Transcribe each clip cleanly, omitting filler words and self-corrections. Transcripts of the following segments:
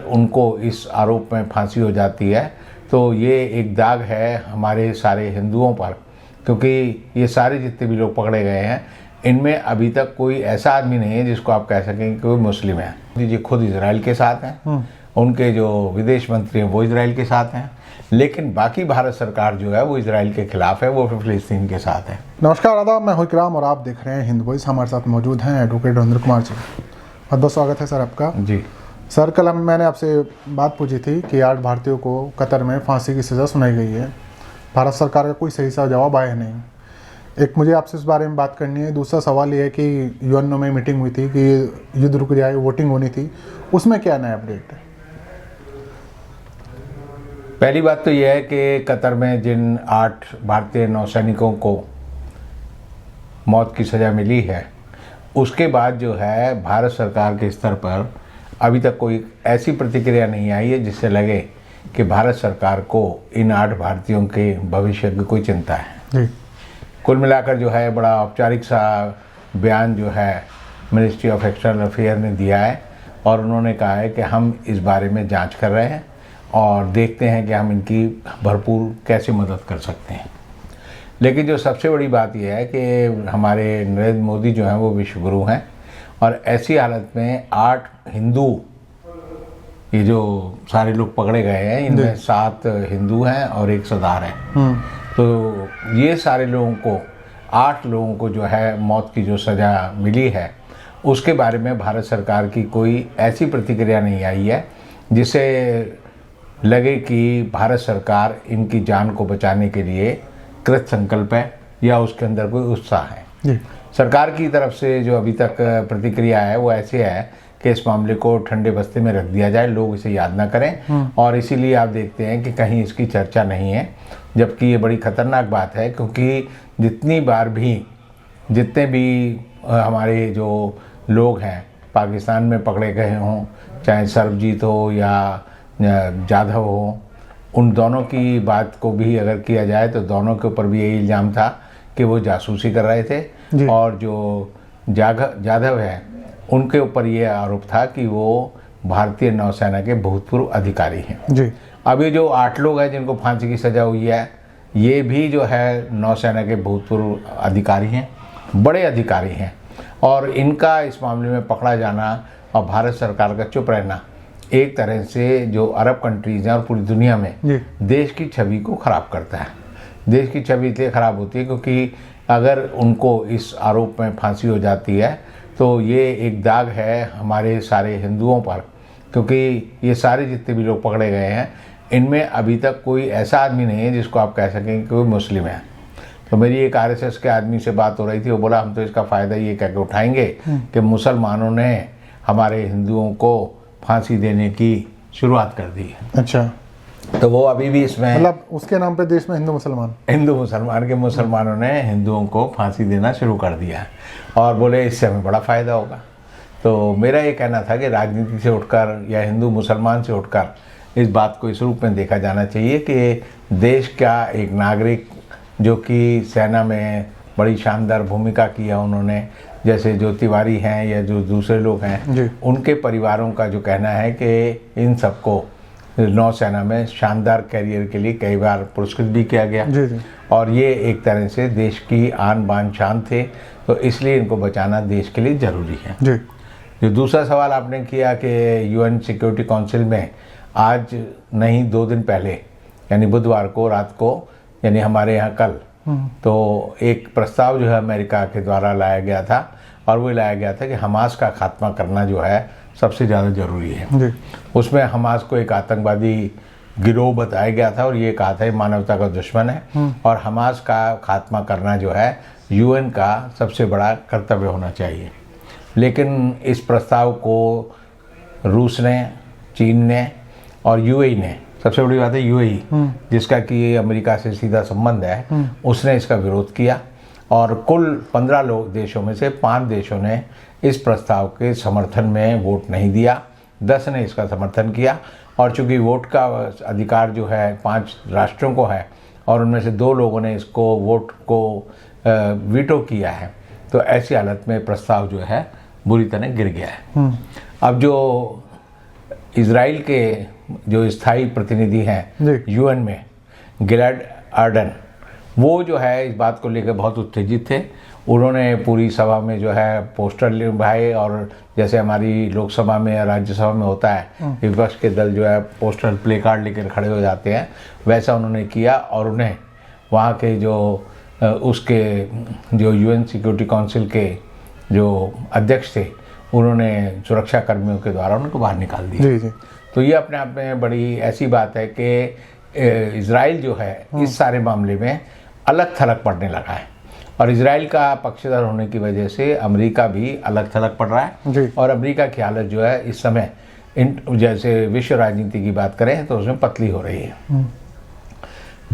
उनको इस आरोप में फांसी हो जाती है तो ये एक दाग है हमारे सारे हिंदुओं पर, क्योंकि ये सारे जितने भी लोग पकड़े गए हैं इनमें अभी तक कोई ऐसा आदमी नहीं है जिसको आप कह सकें कि कोई मुस्लिम है। जी खुद इजराइल के साथ हैं, उनके जो विदेश मंत्री हैं वो इजराइल के साथ हैं, लेकिन बाकी भारत सरकार जो है वो इजराइल के खिलाफ है, वो फिलिस्तीन के साथ है। नमस्कार, आदाब, मैं हूं इकराम और आप देख रहे हैं हिंद वॉइस। हमारे साथ मौजूद हैं एडवोकेट रविंद्र कुमार जी। बहुत बहुत स्वागत है सर आपका। जी सर, कल मैंने आपसे बात पूछी थी कि 8 भारतीयों को कतर में फांसी की सज़ा सुनाई गई है। भारत सरकार का कोई सही सा जवाब आया नहीं। एक मुझे आपसे इस बारे में बात करनी है। दूसरा सवाल ये है कि यूएनओ में मीटिंग हुई थी कि युद्ध रुक जाए, वोटिंग होनी थी, उसमें क्या नया अपडेट है? पहली बात तो यह है कि कतर में जिन 8 भारतीय नौसैनिकों को मौत की सज़ा मिली है उसके बाद जो है भारत सरकार के स्तर पर अभी तक कोई ऐसी प्रतिक्रिया नहीं आई है जिससे लगे कि भारत सरकार को इन 8 भारतीयों के भविष्य की कोई चिंता है। जी। कुल मिलाकर जो है बड़ा औपचारिक सा बयान जो है मिनिस्ट्री ऑफ एक्सटर्नल अफेयर ने दिया है और उन्होंने कहा है कि हम इस बारे में जांच कर रहे हैं और देखते हैं कि हम इनकी भरपूर कैसे मदद कर सकते हैं। लेकिन जो सबसे बड़ी बात यह है कि हमारे नरेंद्र मोदी जो हैं वो विश्व गुरु हैं और ऐसी हालत में 8 हिंदू, ये जो सारे लोग पकड़े गए हैं इनमें 7 हिंदू हैं और 1 सरदार है, तो ये सारे लोगों को 8 लोगों को जो है मौत की जो सज़ा मिली है उसके बारे में भारत सरकार की कोई ऐसी प्रतिक्रिया नहीं आई है जिससे लगे कि भारत सरकार इनकी जान को बचाने के लिए कृत संकल्प है या उसके अंदर कोई उत्साह है। जी। सरकार की तरफ से जो अभी तक प्रतिक्रिया है वो ऐसे है कि इस मामले को ठंडे बस्ते में रख दिया जाए, लोग इसे याद ना करें और इसीलिए आप देखते हैं कि कहीं इसकी चर्चा नहीं है, जबकि ये बड़ी ख़तरनाक बात है क्योंकि जितने भी हमारे जो लोग हैं पाकिस्तान में पकड़े गए हों, चाहे सरबजीत हो या जाधव हो, उन दोनों की बात को भी अगर किया जाए तो दोनों के ऊपर भी यही इल्ज़ाम था कि वो जासूसी कर रहे थे और जो जाधव है उनके ऊपर ये आरोप था कि वो भारतीय नौसेना के भूतपूर्व अधिकारी हैं। जी। अब ये जो 8 लोग हैं जिनको फांसी की सज़ा हुई है ये भी जो है नौसेना के भूतपूर्व अधिकारी हैं, बड़े अधिकारी हैं, और इनका इस मामले में पकड़ा जाना और भारत सरकार का चुप रहना एक तरह से जो अरब कंट्रीज़ हैं और पूरी दुनिया में देश की छवि को ख़राब करता है। देश की छवि इसलिए ख़राब होती है क्योंकि अगर उनको इस आरोप में फांसी हो जाती है तो ये एक दाग है हमारे सारे हिंदुओं पर, क्योंकि ये सारे जितने भी लोग पकड़े गए हैं इनमें अभी तक कोई ऐसा आदमी नहीं है जिसको आप कह सकें कि कोई मुस्लिम है। तो मेरी एक RSS के आदमी से बात हो रही थी, वो बोला हम तो इसका फ़ायदा ये कह के उठाएंगे कि मुसलमानों ने हमारे हिंदुओं को फांसी देने की शुरुआत कर दी है। अच्छा, तो वो अभी भी इसमें मतलब उसके नाम पे देश में हिंदू मुसलमान के मुसलमानों ने हिंदुओं को फांसी देना शुरू कर दिया है और बोले इससे हमें बड़ा फ़ायदा होगा। तो मेरा ये कहना था कि राजनीति से उठकर या हिंदू मुसलमान से उठकर इस बात को इस रूप में देखा जाना चाहिए कि देश का एक नागरिक जो कि सेना में बड़ी शानदार भूमिका की है उन्होंने, जैसे जो तिवारी हैं या जो दूसरे लोग हैं, उनके परिवारों का जो कहना है कि इन सबको नौसेना में शानदार कैरियर के लिए कई बार पुरस्कृत भी किया गया। जी। और ये एक तरह से देश की आन बान शान थे, तो इसलिए इनको बचाना देश के लिए ज़रूरी है। जी। जो दूसरा सवाल आपने किया कि UN सिक्योरिटी काउंसिल में आज नहीं 2 दिन पहले यानी बुधवार को रात को, यानी हमारे यहाँ कल, तो एक प्रस्ताव जो है अमेरिका के द्वारा लाया गया था और वो लाया गया था कि हमास का खात्मा करना जो है सबसे ज़्यादा ज़रूरी है। जी। उसमें हमास को एक आतंकवादी गिरोह बताया गया था और ये कहा था मानवता का दुश्मन है और हमास का खात्मा करना जो है UN का सबसे बड़ा कर्तव्य होना चाहिए। लेकिन इस प्रस्ताव को रूस ने, चीन ने और UAE ने, सबसे बड़ी बात है UAE जिसका कि अमेरिका से सीधा संबंध है, उसने इसका विरोध किया और कुल 15 देशों में से 5 देशों ने इस प्रस्ताव के समर्थन में वोट नहीं दिया, 10 ने इसका समर्थन किया। और चूंकि वोट का अधिकार जो है 5 राष्ट्रों को है और उनमें से 2 लोगों ने इसको वोट को वीटो किया है, तो ऐसी हालत में प्रस्ताव जो है बुरी तरह गिर गया है। अब जो इजराइल के जो स्थायी प्रतिनिधि जी। हैं यूएन में, गिलाड आर्डन, वो जो है इस बात को लेकर बहुत उत्तेजित थे। उन्होंने पूरी सभा में जो है पोस्टर लिभाए, और जैसे हमारी लोकसभा में या राज्यसभा में होता है विपक्ष के दल जो है पोस्टर प्ले कार्ड लेकर खड़े हो जाते हैं, वैसा उन्होंने किया। और उन्हें वहाँ के जो उसके जो यूएन सिक्योरिटी काउंसिल के जो अध्यक्ष थे, उन्होंने सुरक्षा कर्मियों के द्वारा उनको बाहर निकाल दिया। जी जी। तो ये अपने आप में बड़ी ऐसी बात है कि इजराइल जो है इस सारे मामले में अलग थलग पड़ने लगा है, और इजराइल का पक्षधर होने की वजह से अमेरिका भी अलग थलग पड़ रहा है। जी। और अमेरिका की हालत जो है इस समय जैसे विश्व राजनीति की बात करें तो उसमें पतली हो रही है।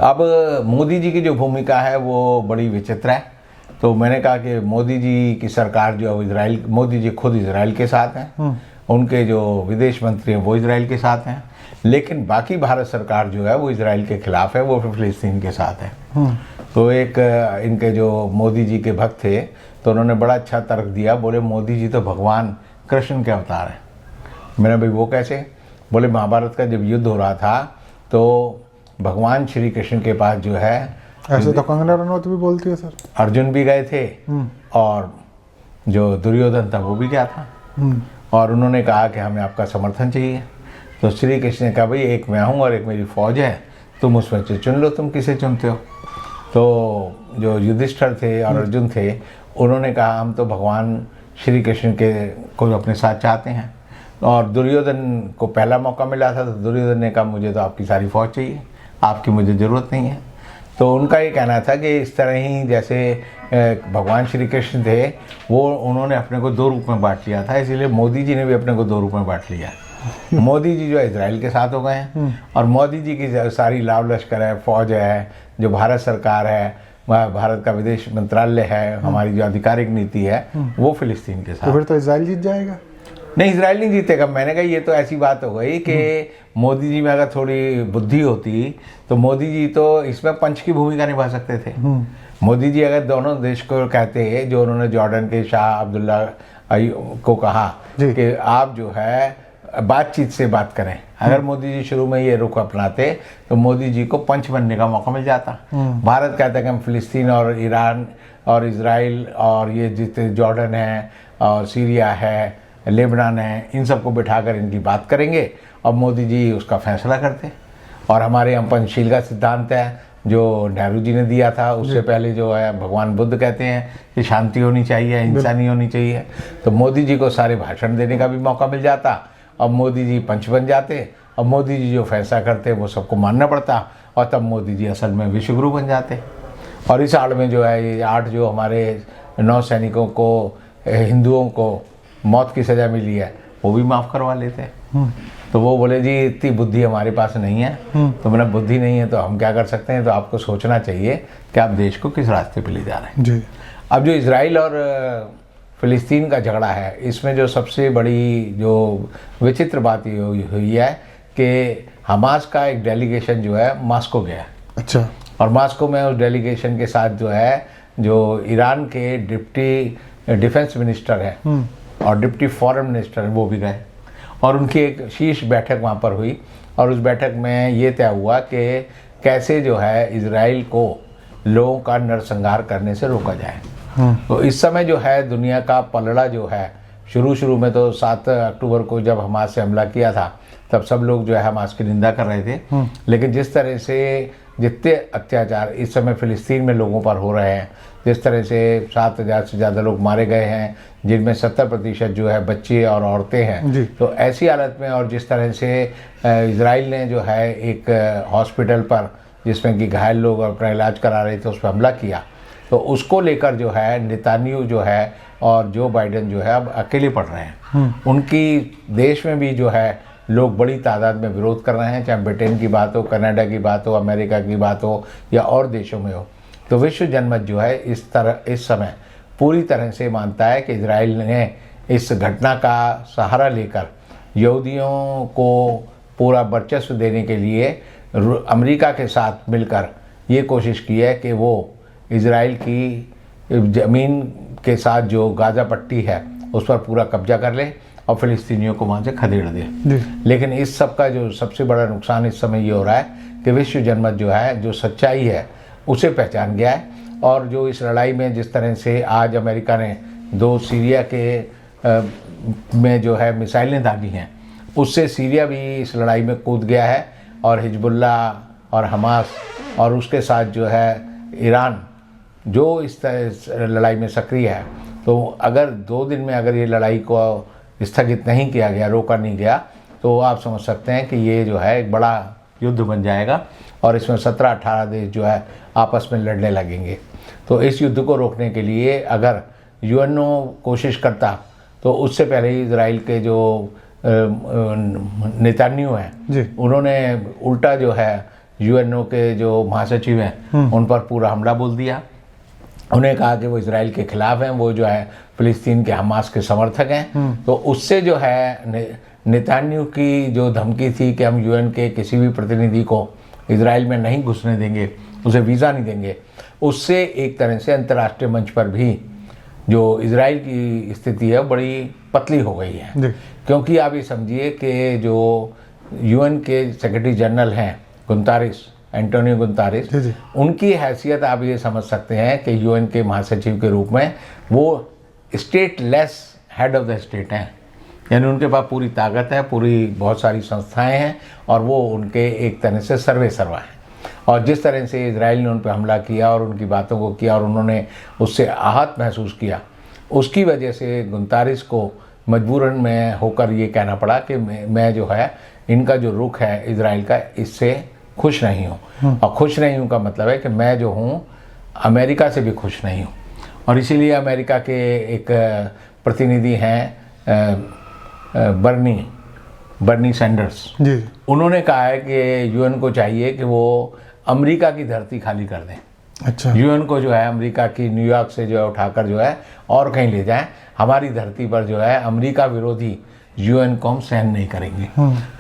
अब मोदी जी की जो भूमिका है वो बड़ी विचित्र है। तो मैंने कहा कि मोदी जी की सरकार जो है इजराइल, मोदी जी खुद इजराइल के साथ हैं, उनके जो विदेश मंत्री हैं वो इजराइल के साथ हैं, लेकिन बाकी भारत सरकार जो है वो इजराइल के खिलाफ है, वो फिलिस्तीन के साथ है। तो एक इनके जो मोदी जी के भक्त थे तो उन्होंने बड़ा अच्छा तर्क दिया, बोले मोदी जी तो भगवान कृष्ण के अवतार हैं। मैंने भाई वो कैसे? बोले महाभारत का जब युद्ध हो रहा था तो भगवान श्री कृष्ण के पास जो है, ऐसे तो कंगना रनौत भी बोलती है सर। अर्जुन भी गए थे और जो दुर्योधन था वो भी गया था, और उन्होंने कहा कि हमें आपका समर्थन चाहिए। तो श्री कृष्ण ने कहा भाई एक मैं हूँ और एक मेरी फौज है, तुम उसमें से चुन लो, तुम किसे चुनते हो। तो जो युधिष्ठिर थे और अर्जुन थे, उन्होंने कहा हम तो भगवान श्री कृष्ण के को अपने साथ चाहते हैं। और दुर्योधन को पहला मौका मिला था तो दुर्योधन ने कहा मुझे तो आपकी सारी फौज चाहिए, आपकी मुझे ज़रूरत नहीं है। तो उनका ये कहना था कि इस तरह ही जैसे भगवान श्री कृष्ण थे वो उन्होंने अपने को दो रूप में बांट लिया था, इसीलिए मोदी जी ने भी अपने को दो रूप में बांट लिया। मोदी जी जो है इजराइल के साथ हो गए हैं, और मोदी जी की सारी लाव लश्कर है, फौज है, जो भारत सरकार है, भारत का विदेश मंत्रालय है, हमारी जो आधिकारिक नीति है वो फिलिस्तीन के साथ। तो फिर तो इजराइल जीत जाएगा? नहीं, इजराइल नहीं जीतेगा। मैंने कहा ये तो ऐसी बात हो गई कि मोदी जी में अगर थोड़ी बुद्धि होती तो मोदी जी तो इसमें पंच की भूमिका निभा सकते थे। मोदी जी अगर दोनों देश को कहते, जो उन्होंने जॉर्डन के शाह अब्दुल्ला को कहा कि आप जो है बातचीत से बात करें, अगर मोदी जी शुरू में ये रुख अपनाते तो मोदी जी को पंच बनने का मौका मिल जाता। भारत कहता है कि हम फिलिस्तीन और ईरान और इजराइल और ये जितने जॉर्डन है और सीरिया है, लेबनान है, इन सबको बिठाकर इनकी बात करेंगे और मोदी जी उसका फैसला करते। और हमारे यहाँ पंचशील का सिद्धांत है जो नेहरू जी ने दिया था, उससे पहले जो है भगवान बुद्ध कहते हैं कि शांति होनी चाहिए, हिंसा नहीं होनी चाहिए। तो मोदी जी को सारे भाषण देने का भी मौका मिल जाता, और मोदी जी पंच बन जाते, और मोदी जी जो फैसला करते वो सबको मानना पड़ता, और तब मोदी जी असल में विश्वगुरु बन जाते। और इस आड़ में जो है ये 8 जो हमारे 9 सैनिकों को, हिंदुओं को मौत की सज़ा मिली है, वो भी माफ़ करवा लेते। तो वो बोले जी इतनी बुद्धि हमारे पास नहीं है। तो मैंने बुद्धि नहीं है तो हम क्या कर सकते हैं, तो आपको सोचना चाहिए कि आप देश को किस रास्ते पे ले जा रहे हैं जी। अब जो इजराइल और फ़िलिस्तीन का झगड़ा है, इसमें जो सबसे बड़ी जो विचित्र बात ये हुई है कि हमास का एक डेलीगेशन जो है मॉस्को गया। अच्छा। और मॉस्को में उस डेलीगेशन के साथ जो है जो ईरान के डिप्टी डिफेंस मिनिस्टर हैं और डिप्टी फॉरेन मिनिस्टर वो भी गए, और उनकी एक शीर्ष बैठक वहाँ पर हुई। और उस बैठक में ये तय हुआ कि कैसे जो है इजराइल को लोगों का नरसंहार करने से रोका जाए। तो इस समय जो है दुनिया का पलड़ा जो है, शुरू में तो 7 अक्टूबर को जब हमास से हमला किया था तब सब लोग जो है हमास की निंदा कर रहे थे, लेकिन जिस तरह से जितने अत्याचार इस समय फ़िलिस्तीन में लोगों पर हो रहे हैं, जिस तरह से 7,000 से ज़्यादा लोग मारे गए हैं, जिनमें 70% जो है बच्चे और औरतें हैं, तो ऐसी हालत में, और जिस तरह से इजराइल ने जो है एक हॉस्पिटल पर जिसमें कि घायल लोग अपना इलाज करा रहे थे उस पर हमला किया, तो उसको लेकर जो है नेतान्याहू जो है और जो बाइडेन जो है अब अकेले पड़ रहे हैं। उनकी देश में भी जो है लोग बड़ी तादाद में विरोध कर रहे हैं, चाहे ब्रिटेन की बात हो, कनाडा की बात हो, अमेरिका की बात हो या और देशों में हो। तो विश्व जनमत जो है इस समय पूरी तरह से मानता है कि इजराइल ने इस घटना का सहारा लेकर यहूदियों को पूरा वर्चस्व देने के लिए अमेरिका के साथ मिलकर ये कोशिश की है कि वो इजराइल की ज़मीन के साथ जो गाज़ा पट्टी है उस पर पूरा कब्जा कर ले और फ़िलिस्तीनियों को वहाँ से खदेड़ दे। जी। लेकिन इस सब का जो सबसे बड़ा नुकसान इस समय ये हो रहा है कि विश्व जनमत जो है, जो सच्चाई है उसे पहचान गया है। और जो इस लड़ाई में जिस तरह से आज अमेरिका ने 2 सीरिया के में जो है मिसाइलें दागी हैं, उससे सीरिया भी इस लड़ाई में कूद गया है। और हिजबुल्ला और हमास और उसके साथ जो है ईरान जो इस तरह लड़ाई में सक्रिय है, तो अगर 2 दिन में अगर ये लड़ाई को स्थगित नहीं किया गया, रोका नहीं गया, तो आप समझ सकते हैं कि ये जो है एक बड़ा युद्ध बन जाएगा और इसमें 17-18 देश जो है आपस में लड़ने लगेंगे। तो इस युद्ध को रोकने के लिए अगर यूएनओ कोशिश करता, तो उससे पहले ही इजराइल के जो नेतान्याहू हैं, उन्होंने उल्टा जो है यूएनओ के जो महासचिव हैं उन पर पूरा हमला बोल दिया। उन्हें कहा कि वो इजराइल के खिलाफ हैं, वो जो है फ़िलिस्तीन के हमास के समर्थक हैं। तो उससे जो है नेतान्याहू की जो धमकी थी कि हम यूएन के किसी भी प्रतिनिधि को इजराइल में नहीं घुसने देंगे, उसे वीज़ा नहीं देंगे, उससे एक तरह से अंतर्राष्ट्रीय मंच पर भी जो इजराइल की स्थिति है बड़ी पतली हो गई है। क्योंकि आप ये समझिए कि जो यूएन के सेक्रेटरी जनरल हैं एंटोनियो गुतेरेस, उनकी हैसियत आप ये समझ सकते हैं कि यूएन के महासचिव के रूप में वो stateless head of the state हैं, यानी उनके पास पूरी ताकत है, पूरी बहुत सारी संस्थाएं हैं और वो उनके एक तरह से सर्वा हैं। और जिस तरह से इजराइल ने उन पर हमला किया और उनकी बातों को किया और उन्होंने उससे आहत महसूस किया, उसकी वजह से गुतेरेस को मजबूरन में होकर ये कहना पड़ा कि मैं जो है इनका जो रुख है इजराइल का, इससे खुश नहीं हूँ। और खुश नहीं हूँ का मतलब है कि मैं जो हूँ अमेरिका से भी खुश नहीं हूँ। और इसीलिए अमेरिका के एक प्रतिनिधि हैं बर्नी सैंडर्स, उन्होंने कहा है कि यूएन को चाहिए कि वो अमेरिका की धरती खाली कर दें। अच्छा। यूएन को जो है अमेरिका की न्यूयॉर्क से जो है उठाकर जो है और कहीं ले जाएं, हमारी धरती पर जो है अमेरिका विरोधी यूएन को हम सहन नहीं करेंगे।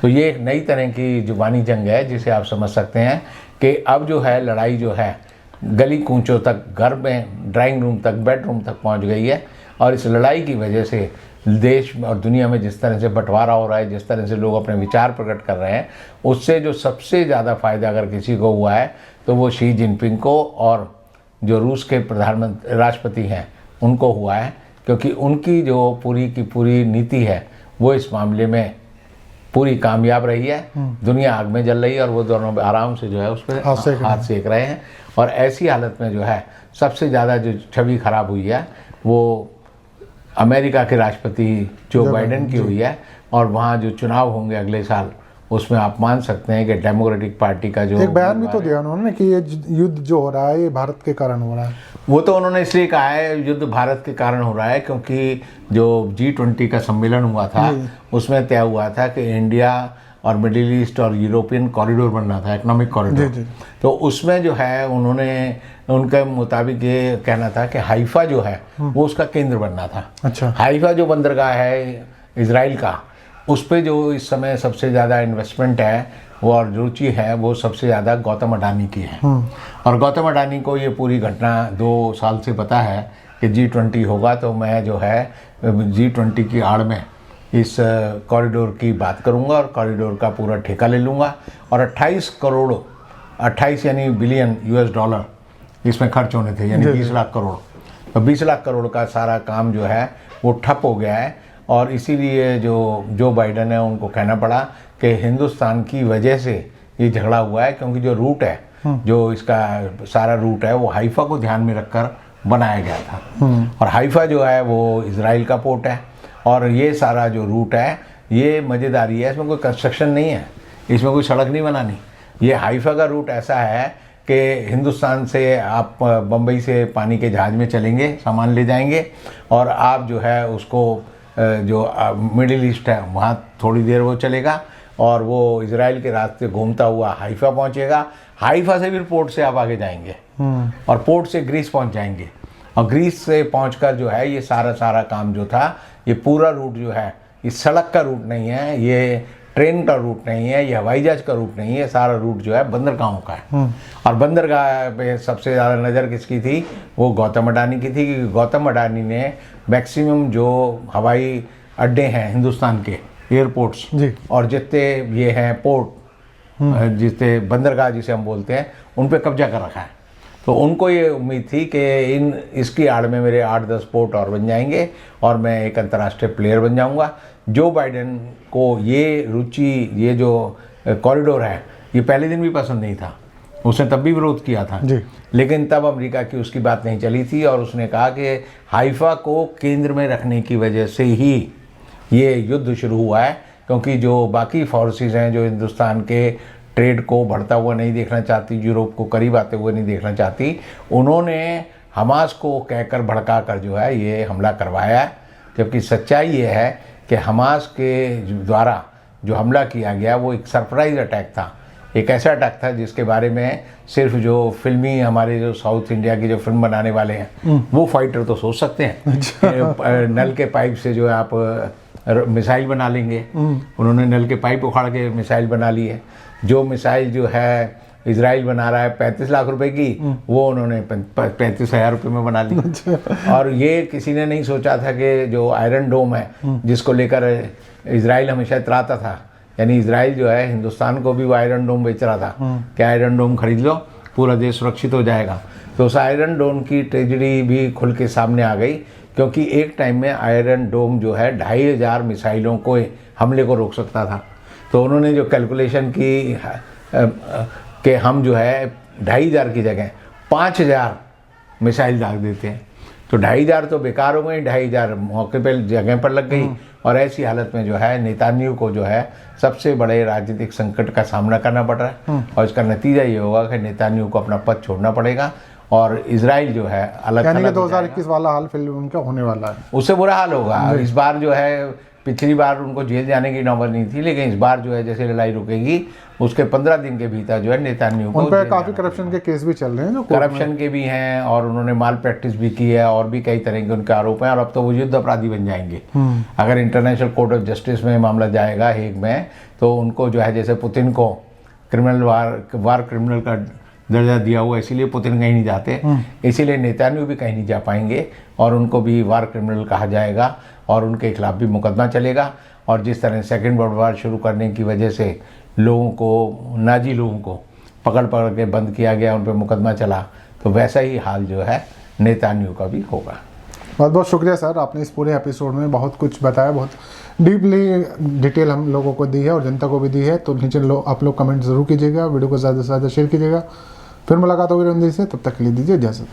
तो ये एक नई तरह की जुबानी जंग है जिसे आप समझ सकते हैं कि अब जो है लड़ाई जो है गली कूचों तक, घर में ड्राइंग रूम तक, बेडरूम तक पहुंच गई है। और इस लड़ाई की वजह से देश और दुनिया में जिस तरह से बंटवारा हो रहा है, जिस तरह से लोग अपने विचार प्रकट कर रहे हैं, उससे जो सबसे ज़्यादा फ़ायदा अगर किसी को हुआ है तो वो शी जिनपिंग को और जो रूस के राष्ट्रपति हैं उनको हुआ है। क्योंकि उनकी जो पूरी की पूरी नीति है वो इस मामले में पूरी कामयाब रही है। दुनिया आग में जल रही है और वो दोनों आराम से जो है उस पर हाथ सेक रहे हैं। और ऐसी हालत में जो है सबसे ज़्यादा जो छवि खराब हुई है वो अमेरिका के राष्ट्रपति जो बाइडेन की हुई है। और वहाँ जो चुनाव होंगे अगले साल, उसमें आप मान सकते हैं कि डेमोक्रेटिक पार्टी का जो एक बयान भी तो दिया उन्होंने कि ये युद्ध जो हो रहा है ये भारत के कारण हो रहा है। वो तो उन्होंने इसलिए कहा है युद्ध भारत के कारण हो रहा है क्योंकि जो G20 का सम्मेलन हुआ था उसमें तय हुआ था कि इंडिया और मिडिल ईस्ट और यूरोपियन कॉरिडोर बनना था, इकोनॉमिक कॉरिडोर। तो उसमें जो है उन्होंने उनके मुताबिक ये कहना था कि हाइफा जो है वो उसका केंद्र बनना था। अच्छा। हाइफा जो बंदरगाह है इजराइल का, उस पर जो इस समय सबसे ज़्यादा इन्वेस्टमेंट है वो और रुचि है वो सबसे ज़्यादा गौतम अडानी की है। और गौतम अडानी को ये पूरी घटना 2 साल से पता है कि G20 होगा तो मैं जो है G20 की आड़ में इस कॉरिडोर की बात करूंगा और कॉरिडोर का पूरा ठेका ले लूँगा। और 28 यानी बिलियन US$ इसमें खर्च होने थे, यानी 20 लाख करोड़। तो 20 लाख करोड़ का सारा काम जो है वो ठप हो गया है। और इसीलिए जो बाइडेन है उनको कहना पड़ा कि हिंदुस्तान की वजह से ये झगड़ा हुआ है, क्योंकि जो रूट है, जो इसका सारा रूट है वो हाइफा को ध्यान में रखकर बनाया गया था। और हाइफा जो है वो इजराइल का पोर्ट है। और ये सारा जो रूट है ये मज़ेदारी है, इसमें कोई कंस्ट्रक्शन नहीं है, इसमें कोई सड़क नहीं बनानी। ये हाइफा का रूट ऐसा है कि हिंदुस्तान से आप बम्बई से पानी के जहाज़ में चलेंगे, सामान ले जाएंगे और आप जो है उसको जो मिडिल ईस्ट है वहाँ थोड़ी देर वो चलेगा और वो इजराइल के रास्ते घूमता हुआ हाइफा पहुँचेगा। हाइफा से फिर पोर्ट से आप आगे जाएंगे और पोर्ट से ग्रीस पहुँच जाएंगे। और ग्रीस से पहुँचकर जो है ये सारा काम जो था, ये पूरा रूट जो है ये सड़क का रूट नहीं है, ये ट्रेन का रूट नहीं है, ये हवाई जहाज का रूट नहीं है, सारा रूट जो है बंदरगाहों का है। और बंदरगाह पे सबसे ज़्यादा नज़र किसकी थी? वो गौतम अडानी की थी, क्योंकि गौतम अडानी ने मैक्सिमम जो हवाई अड्डे हैं हिंदुस्तान के, एयरपोर्ट्स जी। और जितने ये हैं पोर्ट, जितने बंदरगाह जिसे हम बोलते हैं, उन पे कब्जा कर रखा है। तो उनको ये उम्मीद थी कि इसकी आड़ में मेरे 8-10 पोर्ट और बन जाएंगे और मैं एक अंतर्राष्ट्रीय प्लेयर बन जाऊंगा। जो बाइडेन को ये रुचि, ये जो कॉरिडोर है, ये पहले दिन भी पसंद नहीं था, उसने तब भी विरोध किया था जी। लेकिन तब अमेरिका की उसकी बात नहीं चली थी और उसने कहा कि हाइफा को केंद्र में रखने की वजह से ही ये युद्ध शुरू हुआ है, क्योंकि जो बाकी फोर्सेस हैं जो हिंदुस्तान के ट्रेड को बढ़ता हुआ नहीं देखना चाहती, यूरोप को करीब आते हुए नहीं देखना चाहती, उन्होंने हमास को कहकर भड़का कर जो है ये हमला करवाया है। जबकि सच्चाई ये है कि हमास के द्वारा जो हमला किया गया वो एक सरप्राइज अटैक था, एक ऐसा अटैक था जिसके बारे में सिर्फ जो फिल्मी हमारे जो साउथ इंडिया की जो फिल्म बनाने वाले हैं वो फाइटर तो सोच सकते हैं। नल के पाइप से जो है आप मिसाइल बना लेंगे, उन्होंने नल के पाइप उखाड़ के मिसाइल बना ली है। जो मिसाइल जो है इजराइल बना रहा है 35 लाख रुपए की, वो उन्होंने 35,000 रुपये में बना ली। और ये किसी ने नहीं सोचा था कि जो आयरन डोम है जिसको लेकर इजराइल हमेशा इतराता था, यानी इजराइल जो है हिंदुस्तान को भी वो आयरन डोम बेच रहा था कि आयरन डोम खरीद लो, पूरा देश सुरक्षित हो जाएगा। तो उस आयरन डोम की ट्रेजेडी भी खुल के सामने आ गई, क्योंकि एक टाइम में आयरन डोम जो है 2,500 मिसाइलों को हमले को रोक सकता था। तो उन्होंने जो कैलकुलेशन की कि हम जो है 2,500 की जगह 5,000 मिसाइल दाग देते हैं, तो 2,500 तो बेकार हो गई, 2,500 मौके पर जगह पर लग गई। और ऐसी हालत में जो है नेतान्याहू को जो है सबसे बड़े राजनीतिक संकट का सामना करना पड़ रहा है। और इसका नतीजा ये होगा कि नेतान्याहू को अपना पद छोड़ना पड़ेगा और इजराइल जो है अलग, यानी कि 2021 वाला हाल फिल्म उनका होने वाला है, उससे बुरा हाल होगा। इस बार जो है, पिछली बार उनको जेल जाने की नौबत नहीं थी, लेकिन इस बार जो है जैसे लड़ाई रुकेगी उसके 15 दिन के भीतर जो है नेतान्याहू को उन पर काफ़ी करप्शन के केस भी चल रहे हैं, जो करप्शन के भी हैं और उन्होंने माल प्रैक्टिस भी की है और भी कई तरह के उनके आरोप हैं। और अब तो वो युद्ध अपराधी बन जाएंगे। अगर इंटरनेशनल कोर्ट ऑफ जस्टिस में मामला जाएगा हेग में, तो उनको जो है जैसे पुतिन को क्रिमिनल वार क्रिमिनल का दर्जा दिया हुआ, इसीलिए पुतिन कहीं नहीं जाते, इसीलिए नेतान्याहू भी कहीं नहीं जा पाएंगे और उनको भी वार क्रिमिनल कहा जाएगा और उनके खिलाफ भी मुकदमा चलेगा। और जिस तरह सेकेंड वर्ल्ड वार शुरू करने की वजह से लोगों को, नाजी लोगों को पकड़ के बंद किया गया, उन पर मुकदमा चला, तो वैसा ही हाल जो है नेतान्याहू का भी होगा। बहुत बहुत शुक्रिया सर, आपने इस पूरे एपिसोड में बहुत कुछ बताया, बहुत डीपली डिटेल हम लोगों को दी है और जनता को भी दी है। तो नीचे आप लोग कमेंट ज़रूर कीजिएगा, वीडियो को ज़्यादा से ज़्यादा शेयर कीजिएगा। फिर मुलाकात होगी रणदीप से, तब तक के लिए दीजिए इजाज़त।